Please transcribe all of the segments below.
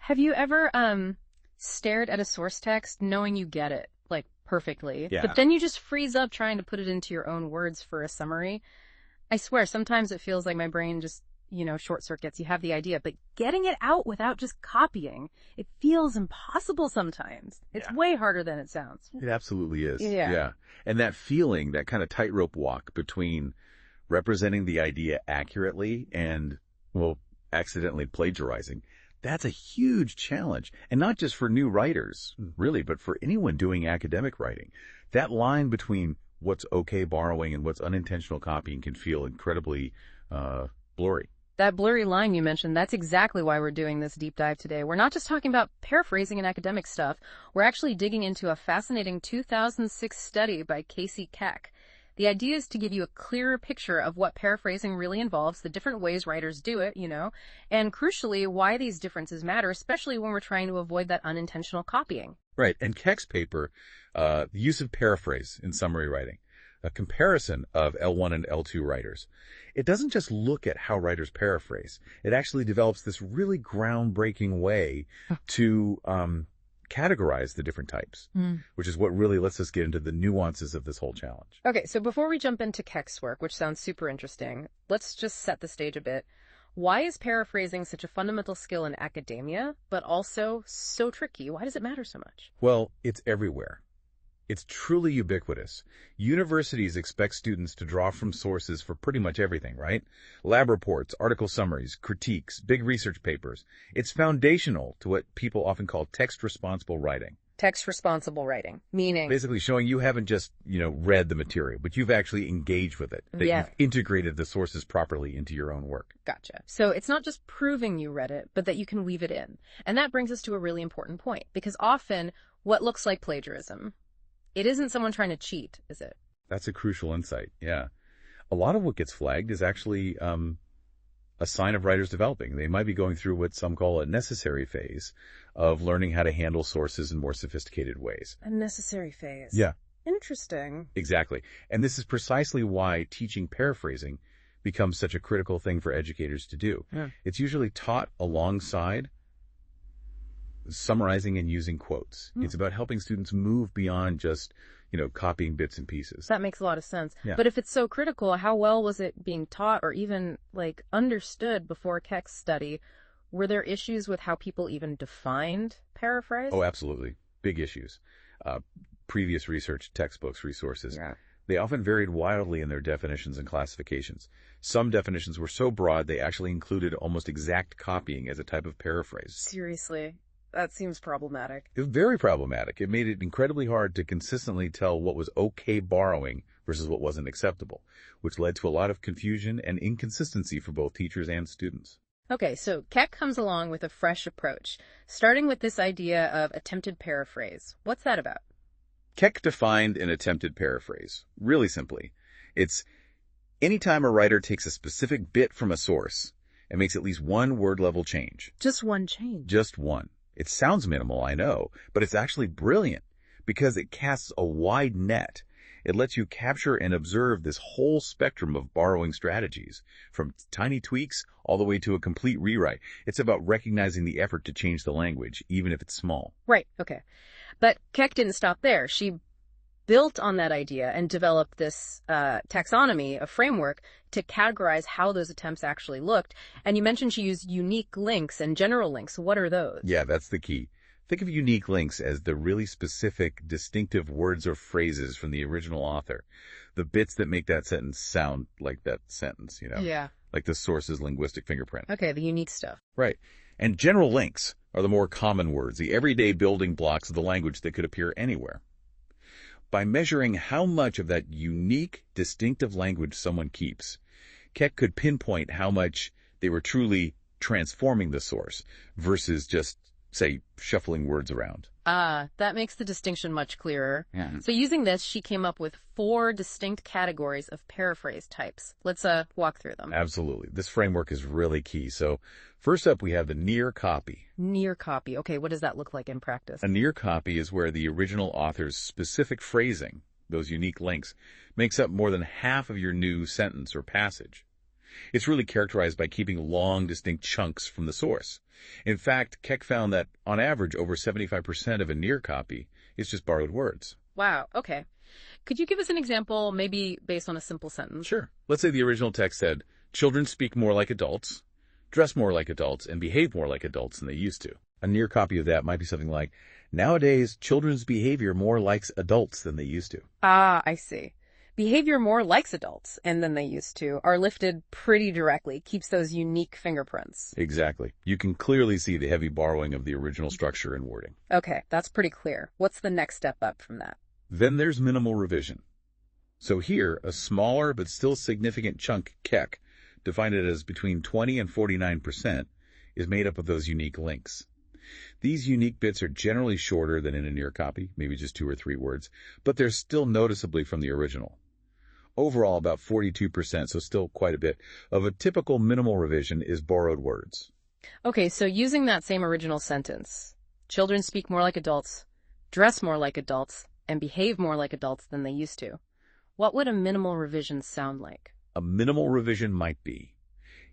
Have you ever stared at a source text knowing you get it, like, perfectly, Yeah. but then you just freeze up trying to put it into your own words for a summary? I swear, sometimes it feels like my brain just, short circuits. You have the idea, but getting it out without just copying, it feels impossible sometimes. It's way harder than it sounds. It absolutely is. Yeah. And that feeling, that kind of tightrope walk between representing the idea accurately and, well, accidentally plagiarizing, that's a huge challenge. And not just for new writers, really, but for anyone doing academic writing. That line between what's okay borrowing and what's unintentional copying can feel incredibly blurry. That blurry line you mentioned, that's exactly why we're doing this deep dive today. We're not just talking about paraphrasing and academic stuff. We're actually digging into a fascinating 2006 study by Keck. The idea is to give you a clearer picture of what paraphrasing really involves, the different ways writers do it, and crucially, why these differences matter, especially when we're trying to avoid that unintentional copying. Right. And Keck's paper, the use of paraphrase in summary writing, a comparison of L1 and L2 writers. It doesn't just look at how writers paraphrase. It actually develops this really groundbreaking way to categorize the different types, which is what really lets us get into the nuances of this whole challenge. Okay, so before we jump into Keck's work, which sounds super interesting, let's just set the stage a bit. Why is paraphrasing such a fundamental skill in academia, but also so tricky? Why does it matter so much? Well, it's everywhere. It's truly ubiquitous. Universities expect students to draw from sources for pretty much everything, right? Lab reports, article summaries, critiques, big research papers. It's foundational to what people often call text-responsible writing. Text-responsible writing, meaning? Basically showing you haven't just, read the material, but you've actually engaged with it, that you've integrated the sources properly into your own work. Gotcha. So it's not just proving you read it, but that you can weave it in. And that brings us to a really important point, because often what looks like plagiarism, it isn't someone trying to cheat, is it? That's a crucial insight, yeah. A lot of what gets flagged is actually a sign of writers developing. They might be going through what some call a necessary phase of learning how to handle sources in more sophisticated ways. A necessary phase. Yeah. Interesting. Exactly. And this is precisely why teaching paraphrasing becomes such a critical thing for educators to do. Yeah. It's usually taught alongside summarizing and using quotes. It's about helping students move beyond just, copying bits and pieces. That makes a lot of sense. Yeah. But if it's so critical, how well was it being taught or even, understood before Keck's study? Were there issues with how people even defined paraphrase? Oh, absolutely. Big issues. Previous research, textbooks, resources. Yeah. They often varied wildly in their definitions and classifications. Some definitions were so broad they actually included almost exact copying as a type of paraphrase. Seriously. That seems problematic. It was very problematic. It made it incredibly hard to consistently tell what was okay borrowing versus what wasn't acceptable, which led to a lot of confusion and inconsistency for both teachers and students. Okay, so Keck comes along with a fresh approach, starting with this idea of attempted paraphrase. What's that about? Keck defined an attempted paraphrase, really simply. It's anytime a writer takes a specific bit from a source and makes at least one word-level change. Just one change. Just one. It sounds minimal, I know, but it's actually brilliant because it casts a wide net. It lets you capture and observe this whole spectrum of borrowing strategies, from tiny tweaks all the way to a complete rewrite. It's about recognizing the effort to change the language, even if it's small. Right, okay. But Keck didn't stop there. She built on that idea and developed this taxonomy, a framework, to categorize how those attempts actually looked. And you mentioned she used unique links and general links. What are those? Yeah, that's the key. Think of unique links as the really specific, distinctive words or phrases from the original author. The bits that make that sentence sound like that sentence, Yeah. Like the source's linguistic fingerprint. Okay, the unique stuff. Right. And general links are the more common words, the everyday building blocks of the language that could appear anywhere. By measuring how much of that unique, distinctive language someone keeps, Keck could pinpoint how much they were truly transforming the source versus just, say, shuffling words around. That makes the distinction much clearer. Yeah. So using this, she came up with 4 distinct categories of paraphrase types. Let's walk through them. Absolutely. This framework is really key. So first up, we have the near copy. Near copy. Okay, what does that look like in practice? A near copy is where the original author's specific phrasing, those unique links, makes up more than half of your new sentence or passage. It's really characterized by keeping long, distinct chunks from the source. In fact, Keck found that, on average, over 75% of a near copy is just borrowed words. Wow, okay. Could you give us an example, maybe based on a simple sentence? Sure. Let's say the original text said, children speak more like adults, dress more like adults, and behave more like adults than they used to. A near copy of that might be something like, nowadays, children's behavior more likes adults than they used to. Ah, I see. Behavior more likes adults and than they used to are lifted pretty directly, keeps those unique fingerprints. Exactly. You can clearly see the heavy borrowing of the original structure and wording. Okay, that's pretty clear. What's the next step up from that? Then there's minimal revision. So here, a smaller but still significant chunk, Keck, defined it as between 20 and 49%, is made up of those unique links. These unique bits are generally shorter than in a near copy, maybe just 2 or 3 words, but they're still noticeably from the original. Overall, about 42%, so still quite a bit, of a typical minimal revision is borrowed words. Okay, so using that same original sentence, children speak more like adults, dress more like adults, and behave more like adults than they used to. What would a minimal revision sound like? A minimal revision might be,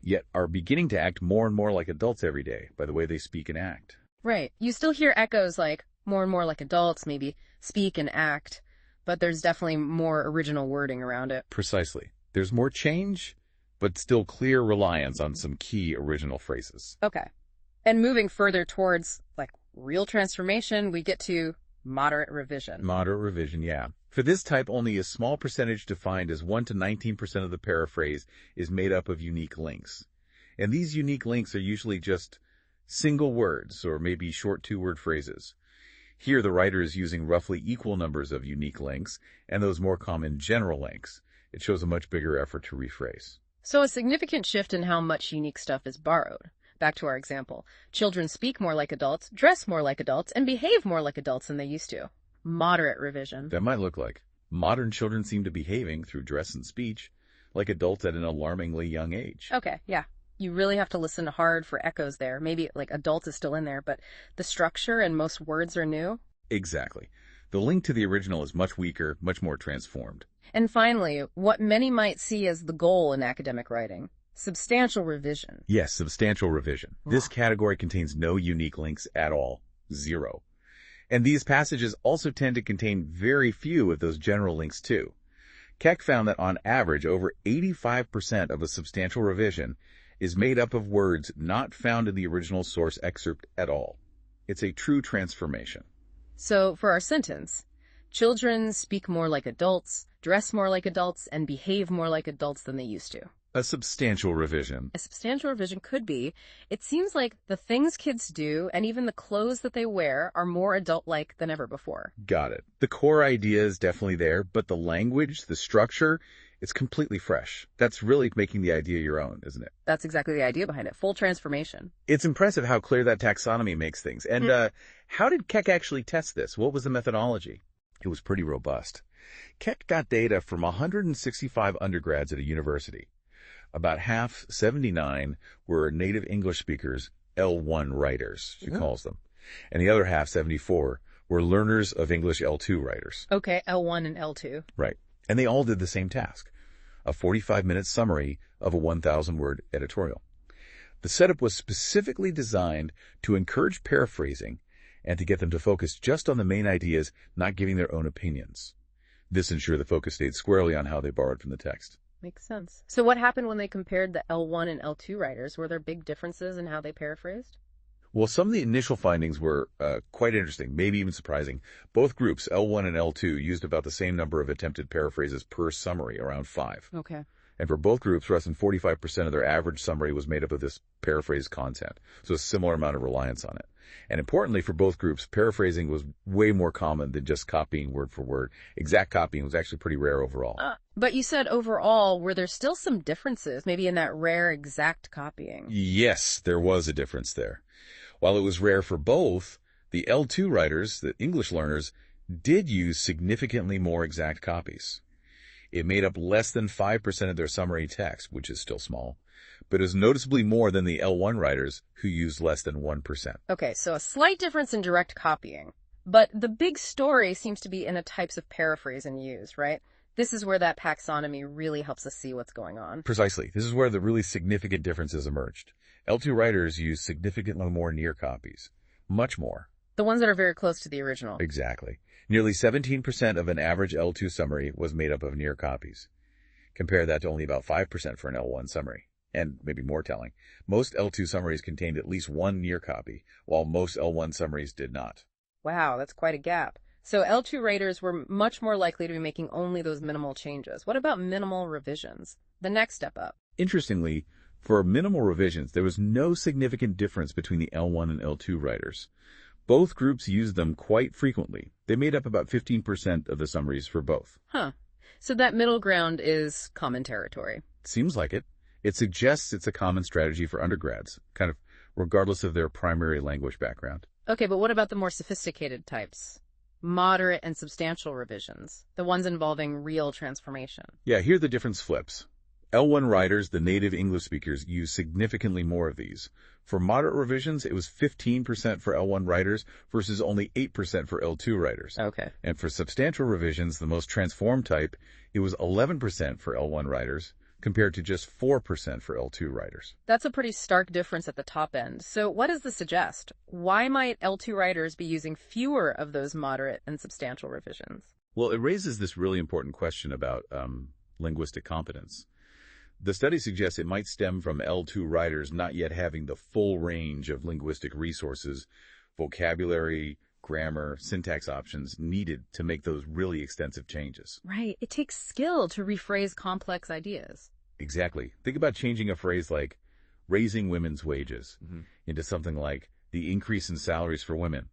yet are beginning to act more and more like adults every day by the way they speak and act. Right. You still hear echoes like more and more like adults, maybe speak and act, but there's definitely more original wording around it. Precisely. There's more change, but still clear reliance on some key original phrases. Okay. And moving further towards, like, real transformation, we get to moderate revision. Moderate revision, yeah. For this type, only a small percentage defined as 1 to 19% of the paraphrase is made up of unique links. And these unique links are usually just single words or maybe short 2-word phrases. Here, the writer is using roughly equal numbers of unique links and those more common general links. It shows a much bigger effort to rephrase. So a significant shift in how much unique stuff is borrowed. Back to our example. Children speak more like adults, dress more like adults, and behave more like adults than they used to. Moderate revision. That might look like modern children seem to be behaving through dress and speech like adults at an alarmingly young age. Okay, yeah. You really have to listen hard for echoes there. Maybe like adult is still in there, but the structure and most words are new. Exactly. The link to the original is much weaker, much more transformed. And finally, what many might see as the goal in academic writing, substantial revision. Yes, substantial revision. This category contains no unique links at all. 0. And these passages also tend to contain very few of those general links too. Keck found that on average, over 85% of a substantial revision is made up of words not found in the original source excerpt at all. It's a true transformation. So for our sentence, children speak more like adults, dress more like adults, and behave more like adults than they used to. A substantial revision. A substantial revision could be, it seems like the things kids do and even the clothes that they wear are more adult-like than ever before. Got it. The core idea is definitely there, but the language, the structure, it's completely fresh. That's really making the idea your own, isn't it? That's exactly the idea behind it. Full transformation. It's impressive how clear that taxonomy makes things. And how did Keck actually test this? What was the methodology? It was pretty robust. Keck got data from 165 undergrads at a university. About half, 79, were native English speakers, L1 writers, she calls them. And the other half, 74, were learners of English L2 writers. Okay, L1 and L2. Right. And they all did the same task, a 45-minute summary of a 1,000-word editorial. The setup was specifically designed to encourage paraphrasing and to get them to focus just on the main ideas, not giving their own opinions. This ensured the focus stayed squarely on how they borrowed from the text. Makes sense. So what happened when they compared the L1 and L2 writers? Were there big differences in how they paraphrased? Well, some of the initial findings were quite interesting, maybe even surprising. Both groups, L1 and L2, used about the same number of attempted paraphrases per summary, around 5. Okay. And for both groups, less than 45% of their average summary was made up of this paraphrased content, so a similar amount of reliance on it. And importantly, for both groups, paraphrasing was way more common than just copying word for word. Exact copying was actually pretty rare overall. But you said overall, were there still some differences, maybe in that rare exact copying? Yes, there was a difference there. While it was rare for both, the L2 writers, the English learners, did use significantly more exact copies. It made up less than 5% of their summary text, which is still small, but is noticeably more than the L1 writers, who used less than 1%. Okay, so a slight difference in direct copying. But the big story seems to be in the types of paraphrasing used, right? This is where that taxonomy really helps us see what's going on. Precisely. This is where the really significant differences emerged. L2 writers use significantly more near copies. Much more. The ones that are very close to the original. Exactly. Nearly 17% of an average L2 summary was made up of near copies. Compare that to only about 5% for an L1 summary. And maybe more telling, most L2 summaries contained at least one near copy, while most L1 summaries did not. Wow, that's quite a gap. So L2 writers were much more likely to be making only those minimal changes. What about minimal revisions? The next step up. Interestingly, for minimal revisions, there was no significant difference between the L1 and L2 writers. Both groups used them quite frequently. They made up about 15% of the summaries for both. Huh. So that middle ground is common territory. Seems like it. It suggests it's a common strategy for undergrads, kind of regardless of their primary language background. Okay, but what about the more sophisticated types? Moderate and substantial revisions, the ones involving real transformation. Yeah, here the difference flips. L1 writers, the native English speakers, use significantly more of these. For moderate revisions, it was 15% for L1 writers versus only 8% for L2 writers. Okay. And for substantial revisions, the most transformed type, it was 11% for L1 writers compared to just 4% for L2 writers. That's a pretty stark difference at the top end. So what does this suggest? Why might L2 writers be using fewer of those moderate and substantial revisions? Well, it raises this really important question about linguistic competence. The study suggests it might stem from L2 writers not yet having the full range of linguistic resources, vocabulary, grammar, syntax options needed to make those really extensive changes. Right. It takes skill to rephrase complex ideas. Exactly. Think about changing a phrase like raising women's wages into something like the increase in salaries for women.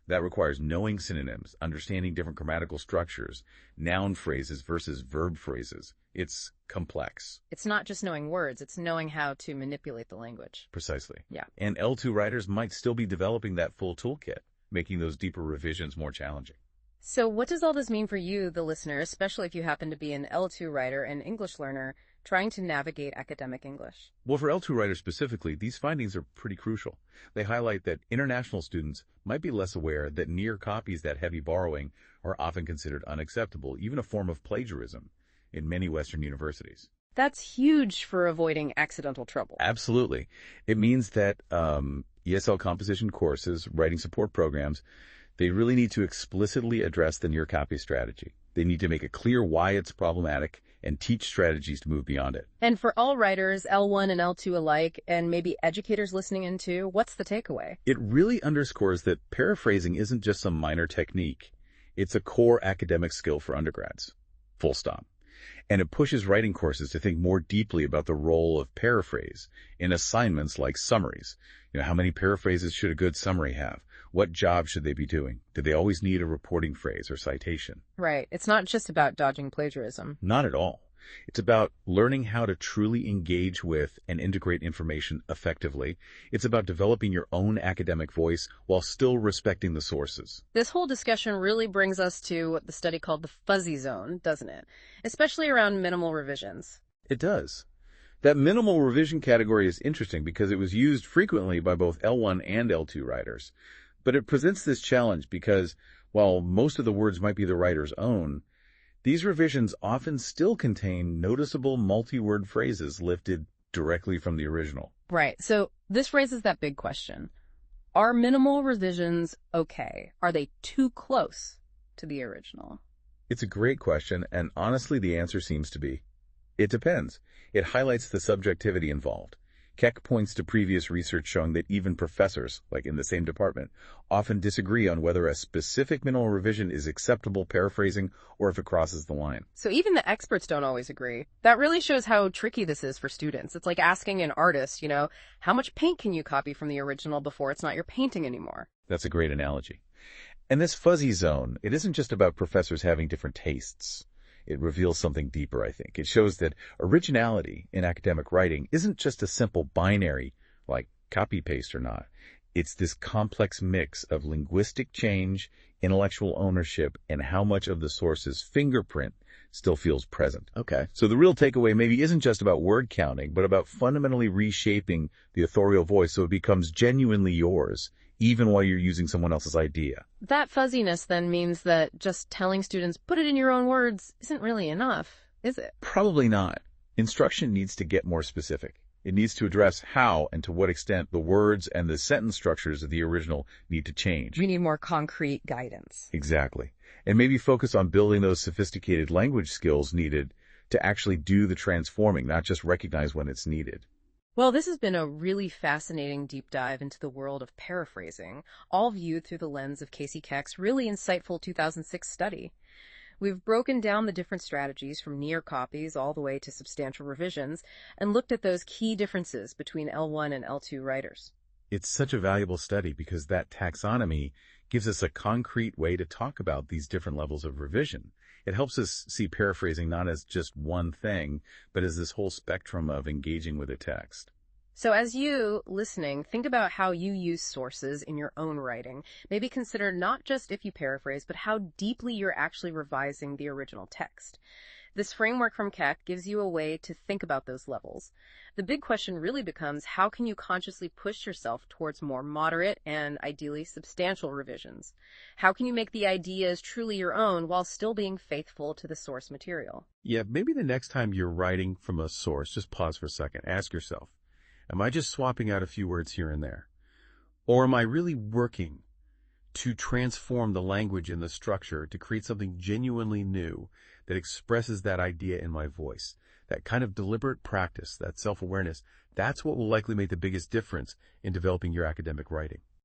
That requires knowing synonyms, understanding different grammatical structures, noun phrases versus verb phrases. It's complex. It's not just knowing words, it's knowing how to manipulate the language. Precisely. Yeah. And L2 writers might still be developing that full toolkit, making those deeper revisions more challenging. So what does all this mean for you, the listener, especially if you happen to be an L2 writer and English learner trying to navigate academic English? Well, for L2 writers specifically, these findings are pretty crucial. They highlight that international students might be less aware that near copies, that heavy borrowing, are often considered unacceptable, even a form of plagiarism in many Western universities. That's huge for avoiding accidental trouble. Absolutely. It means that ESL composition courses, writing support programs, they really need to explicitly address the near copy strategy. They need to make it clear why it's problematic and teach strategies to move beyond it. And for all writers, L1 and L2 alike, and maybe educators listening in too, what's the takeaway? It really underscores that paraphrasing isn't just some minor technique. It's a core academic skill for undergrads. Full stop. And it pushes writing courses to think more deeply about the role of paraphrase in assignments like summaries. How many paraphrases should a good summary have? What job should they be doing? Do they always need a reporting phrase or citation? Right. It's not just about dodging plagiarism. Not at all. It's about learning how to truly engage with and integrate information effectively. It's about developing your own academic voice while still respecting the sources. This whole discussion really brings us to what the study called the fuzzy zone, doesn't it? Especially around minimal revisions. It does. That minimal revision category is interesting because it was used frequently by both L1 and L2 writers. But it presents this challenge because, while most of the words might be the writer's own, these revisions often still contain noticeable multi-word phrases lifted directly from the original. Right. So this raises that big question. Are minimal revisions okay? Are they too close to the original? It's a great question, and honestly, the answer seems to be, it depends. It highlights the subjectivity involved. Keck points to previous research showing that even professors, like in the same department, often disagree on whether a specific minimal revision is acceptable paraphrasing or if it crosses the line. So even the experts don't always agree. That really shows how tricky this is for students. It's like asking an artist, how much paint can you copy from the original before it's not your painting anymore? That's a great analogy. And this fuzzy zone, it isn't just about professors having different tastes. It reveals something deeper, I think. It shows that originality in academic writing isn't just a simple binary, like copy-paste or not. It's this complex mix of linguistic change, intellectual ownership, and how much of the source's fingerprint still feels present. Okay. So the real takeaway maybe isn't just about word counting, but about fundamentally reshaping the authorial voice so it becomes genuinely yours even while you're using someone else's idea. That fuzziness then means that just telling students, put it in your own words, isn't really enough, is it? Probably not. Instruction needs to get more specific. It needs to address how and to what extent the words and the sentence structures of the original need to change. We need more concrete guidance. Exactly. And maybe focus on building those sophisticated language skills needed to actually do the transforming, not just recognize when it's needed. Well, this has been a really fascinating deep dive into the world of paraphrasing, all viewed through the lens of Keck's really insightful 2006 study. We've broken down the different strategies from near copies all the way to substantial revisions and looked at those key differences between L1 and L2 writers. It's such a valuable study because that taxonomy gives us a concrete way to talk about these different levels of revision. It helps us see paraphrasing not as just one thing, but as this whole spectrum of engaging with a text. So as you, listening, think about how you use sources in your own writing. Maybe consider not just if you paraphrase, but how deeply you're actually revising the original text. This framework from Keck gives you a way to think about those levels. The big question really becomes, how can you consciously push yourself towards more moderate and ideally substantial revisions? How can you make the ideas truly your own while still being faithful to the source material? Yeah, maybe the next time you're writing from a source, just pause for a second. Ask yourself, am I just swapping out a few words here and there? Or am I really working to transform the language and the structure to create something genuinely new that expresses that idea in my voice? That kind of deliberate practice, that self-awareness, that's what will likely make the biggest difference in developing your academic writing.